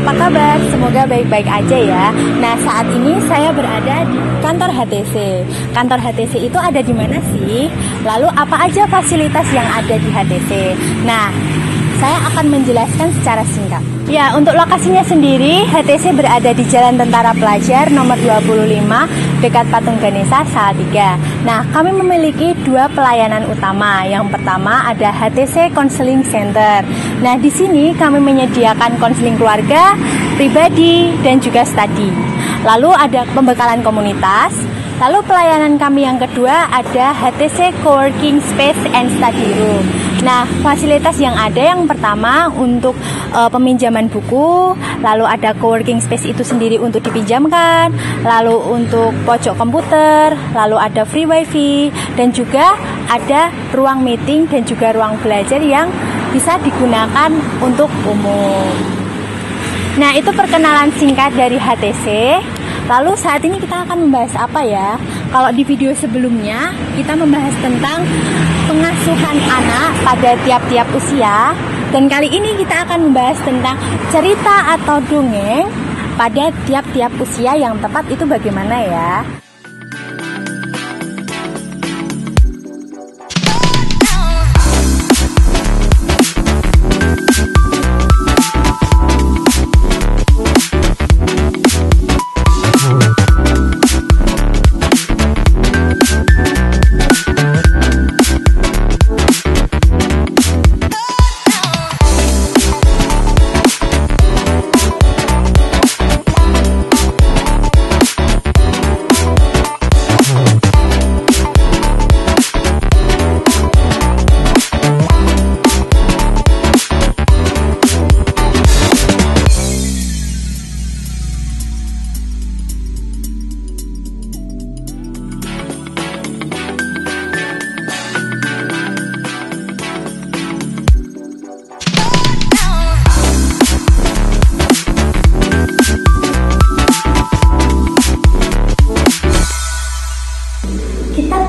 apa kabar? Semoga baik-baik aja ya. Nah, saat ini saya berada di kantor HTC. Kantor HTC itu ada di mana sih? Lalu apa aja fasilitas yang ada di HTC? Nah, saya akan menjelaskan secara singkat. Ya, untuk lokasinya sendiri, HTC berada di Jalan Tentara Pelajar nomor 25 dekat Patung Ganesha Salatiga. Nah, kami memiliki dua pelayanan utama. Yang pertama ada HTC Counseling Center. Nah, di sini kami menyediakan konseling keluarga, pribadi, dan juga studi. Lalu ada pembekalan komunitas. Lalu pelayanan kami yang kedua ada HTC Coworking Space and Study Room. Nah, fasilitas yang ada yang pertama untuk peminjaman buku, lalu ada coworking space itu sendiri untuk dipinjamkan, lalu untuk pojok komputer, lalu ada free wifi, dan juga ada ruang meeting dan juga ruang belajar yang bisa digunakan untuk umum. Nah, itu perkenalan singkat dari HTC. Lalu saat ini kita akan membahas apa ya? Kalau di video sebelumnya kita membahas tentang pengasuhan anak pada tiap-tiap usia. Dan kali ini kita akan membahas tentang cerita atau dongeng pada tiap-tiap usia yang tepat itu bagaimana ya?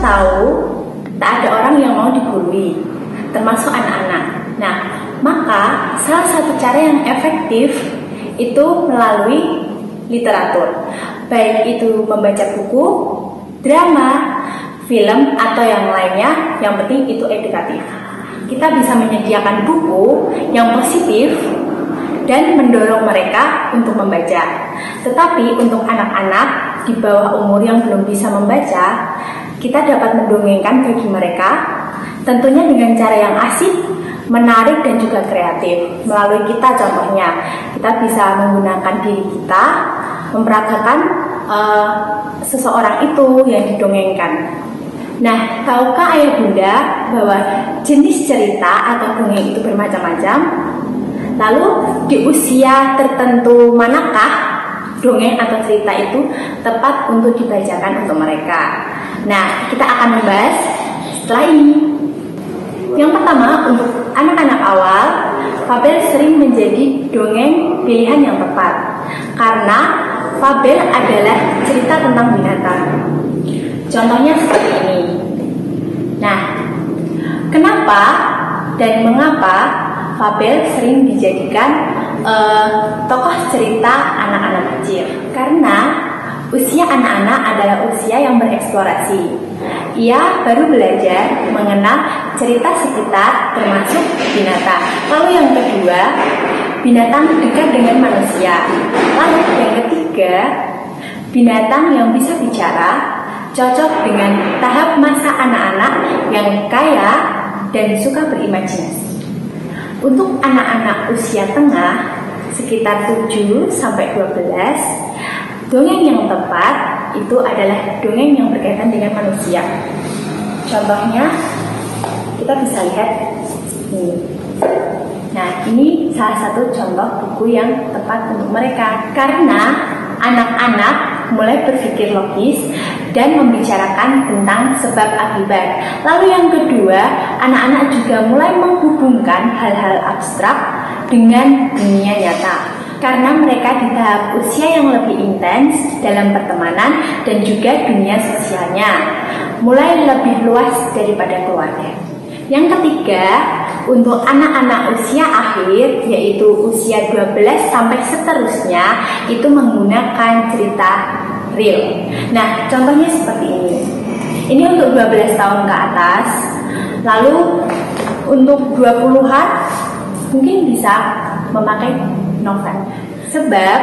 Tahu, tak ada orang yang mau digurui, termasuk anak-anak. Nah, maka salah satu cara yang efektif itu melalui literatur, baik itu membaca buku, drama, film, atau yang lainnya, yang penting itu edukatif. Kita bisa menyediakan buku yang positif dan mendorong mereka untuk membaca. Tetapi untuk anak-anak di bawah umur yang belum bisa membaca, kita dapat mendongengkan bagi mereka, tentunya dengan cara yang asik, menarik, dan juga kreatif. Melalui kita contohnya, kita bisa menggunakan diri kita, memperagakan seseorang itu yang didongengkan. Nah, tahukah ayah bunda bahwa jenis cerita atau dongeng itu bermacam-macam? Lalu di usia tertentu manakah dongeng atau cerita itu tepat untuk dibacakan untuk mereka? Nah, kita akan membahas setelah ini. Yang pertama, untuk anak-anak awal, fabel sering menjadi dongeng pilihan yang tepat karena fabel adalah cerita tentang binatang. Contohnya seperti ini. Nah, kenapa dan mengapa fabel sering dijadikan tokoh cerita anak-anak kecil? Karena usia anak-anak adalah usia yang bereksplorasi. Ia baru belajar mengenal cerita sekitar termasuk binatang. Lalu yang kedua, binatang dekat dengan manusia. Lalu yang ketiga, binatang yang bisa bicara, cocok dengan tahap masa anak-anak yang kaya dan suka berimajinasi. Untuk anak-anak usia tengah, sekitar 7-12, dongeng yang tepat itu adalah dongeng yang berkaitan dengan manusia. Contohnya, kita bisa lihat ini. Nah, ini salah satu contoh buku yang tepat untuk mereka karena anak-anak mulai berpikir logis dan membicarakan tentang sebab akibat. Lalu yang kedua, anak-anak juga mulai menghubungkan hal-hal abstrak dengan dunia nyata. Karena mereka di tahap usia yang lebih intens dalam pertemanan dan juga dunia sosialnya, mulai lebih luas daripada keluarga. Yang ketiga, untuk anak-anak usia akhir, yaitu usia 12 sampai seterusnya, itu menggunakan cerita real. Nah, contohnya seperti ini. Ini untuk 12 tahun ke atas. Lalu untuk 20-an mungkin bisa memakai novel. Sebab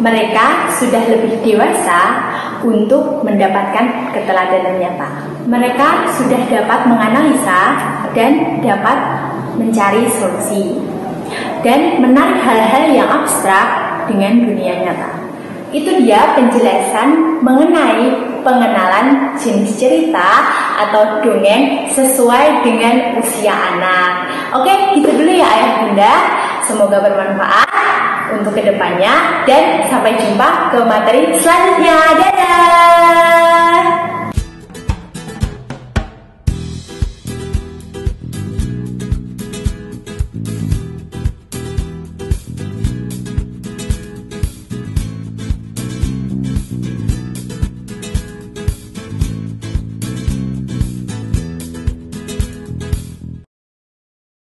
mereka sudah lebih dewasa untuk mendapatkan keteladanan nyata. Mereka sudah dapat menganalisa dan dapat mencari solusi dan menarik hal-hal yang abstrak dengan dunia nyata. Itu dia penjelasan mengenai pengenalan jenis cerita atau dongeng sesuai dengan usia anak. Oke, gitu dulu ya ayah bunda. Semoga bermanfaat untuk kedepannya dan sampai jumpa ke materi selanjutnya. Dadah!